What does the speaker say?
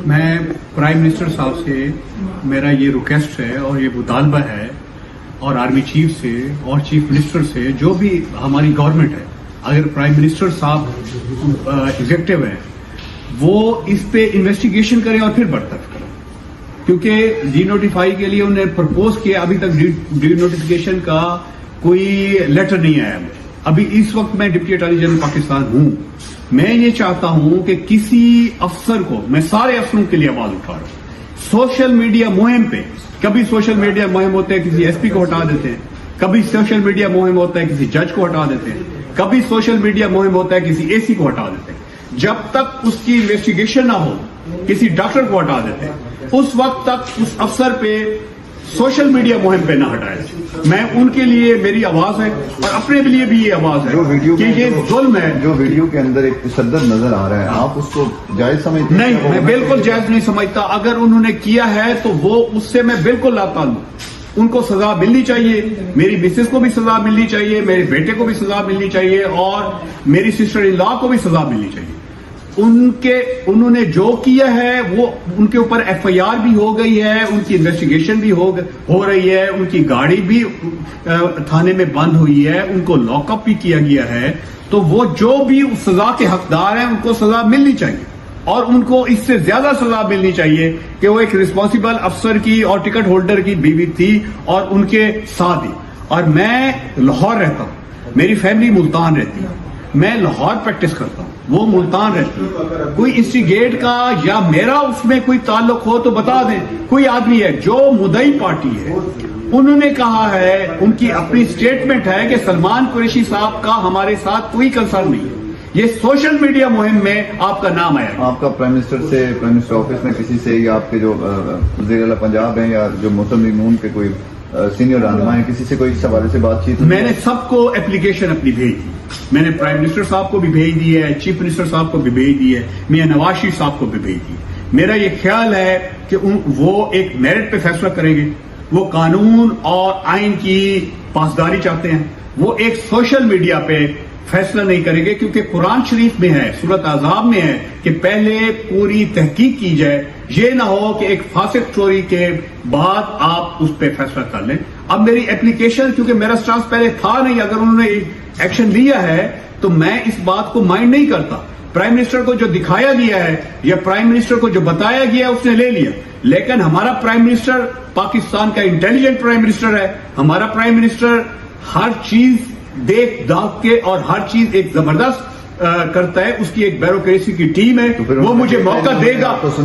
میں prime minister صاحب سے میرا یہ ریکویسٹ ہے اور یہ مطالبہ ہے اور آرمی چیف سے اور چیف منسٹر سے، جو بھی ہماری گورنمنٹ ہے، اگر پرائم منسٹر صاحب ایگزیکٹو ہیں وہ اس پہ انویسٹیگیشن کریں اور پھر برطرف کریں، کیونکہ ڈی نوٹیفائی کے لیے انہوں نے پرپوز کیا، ابھی تک ڈی نوٹیفیکیشن کا کوئی لیٹر نہیں آیا مجھے۔ ابھی اس وقت میں ڈپٹی اٹارنی جنرل پاکستان ہوں، میں یہ چاہتا ہوں کہ کسی افسر کو، میں سارے افسروں کے لیے آواز اٹھا رہا ہوں، سوشل میڈیا مہم پہ، کبھی سوشل میڈیا مہم ہوتے ہیں کسی ایس پی کو ہٹا دیتے ہیں، کبھی سوشل میڈیا مہم ہوتا ہے کسی جج کو ہٹا دیتے ہیں، کبھی سوشل میڈیا مہم ہوتا ہے کسی اے سی کو ہٹا دیتے ہیں، جب تک اس کی انویسٹیگیشن نہ ہو کسی ڈاکٹر کو ہٹا دیتے ہیں، اس وقت تک اس افسر پہ سوشل میڈیا مہم پہ نہ ہٹائے۔ میں ان کے لیے میری آواز ہے اور اپنے لیے بھی یہ آواز ہے کہ یہ ظلم ہے۔ جو ویڈیو کے اندر ایک تشدد نظر آ رہا ہے، آپ اس کو جائز سمجھتے ہیں؟ نہیں، میں بالکل جائز نہیں سمجھتا۔ اگر انہوں نے کیا ہے تو وہ اس سے میں بالکل لا تعلق، ان کو سزا ملنی چاہیے، میری مسز کو بھی سزا ملنی چاہیے، میرے بیٹے کو بھی سزا ملنی چاہیے اور میری سسٹر ان لا کو بھی سزا ملنی چاہیے۔ انہوں نے جو کیا ہے وہ ان کے اوپر ایف آئی آر بھی ہو گئی ہے، ان کی انویسٹیگیشن بھی ہو رہی ہے، ان کی گاڑی بھی تھانے میں بند ہوئی ہے، ان کو لاک اپ بھی کیا گیا ہے، تو وہ جو بھی سزا کے حقدار ہیں ان کو سزا ملنی چاہیے اور ان کو اس سے زیادہ سزا ملنی چاہیے کہ وہ ایک رسپانسبل افسر کی اور ٹکٹ ہولڈر کی بیوی تھی اور ان کے ساتھ ہی۔ اور میں لاہور رہتا ہوں، میری فیملی ملتان رہتی ہے، میں لاہور پریکٹس کرتا ہوں، وہ ملتان رہتی ہے۔ کوئی انسٹیگیٹ کا یا میرا اس میں کوئی تعلق ہو تو بتا دیں۔ کوئی آدمی ہے جو مدعی پارٹی ہے، انہوں نے کہا ہے، ان کی اپنی سٹیٹمنٹ ہے کہ سلمان قریشی صاحب کا ہمارے ساتھ کوئی کنسرن نہیں ہے، یہ سوشل میڈیا مہم میں آپ کا نام آیا ہے۔ آپ کا پرائم منسٹر سے، پرائم منسٹر آفس میں کسی سے، یا آپ کے جو وزیر اعلیٰ پنجاب ہیں یا جو محترم نون کے کوئی سینئر رہنما ہیں، کسی سے کوئی اس حوالے سے بات چیت؟ میں نے سب کو اپلیکیشن اپنی بھیج دی، میں نے پرائم منسٹر صاحب کو بھی بھیج دی ہے، چیف منسٹر صاحب کو بھی بھیج دی ہے، میاں نواز شریف صاحب کو بھی بھیج دی ہے۔ میرا یہ خیال ہے کہ وہ ایک میرٹ پہ فیصلہ کریں گے، وہ قانون اور آئین کی پاسداری چاہتے ہیں، وہ ایک سوشل میڈیا پہ فیصلہ نہیں کریں گے، کیونکہ قرآن شریف میں ہے، سورۃ احزاب میں ہے کہ پہلے پوری تحقیق کی جائے، یہ نہ ہو کہ ایک فاسق اسٹوری کے بعد آپ اس پہ فیصلہ کر لیں۔ اب میری اپلیکیشن، کیونکہ میرا سٹانس پہلے تھا نہیں، اگر انہوں نے ایکشن لیا ہے تو میں اس بات کو مائنڈ نہیں کرتا۔ پرائم منسٹر کو جو دکھایا گیا ہے یا پرائم منسٹر کو جو بتایا گیا ہے اس نے لے لیا، لیکن ہمارا پرائم منسٹر پاکستان کا انٹیلیجنٹ پرائم منسٹر ہے، ہمارا پرائم منسٹر ہر چیز دیکھ داکھ کے اور ہر چیز ایک زبردست کرتا ہے، اس کی ایک بیوروکریسی کی ٹیم ہے، وہ مجھے موقع دے گا۔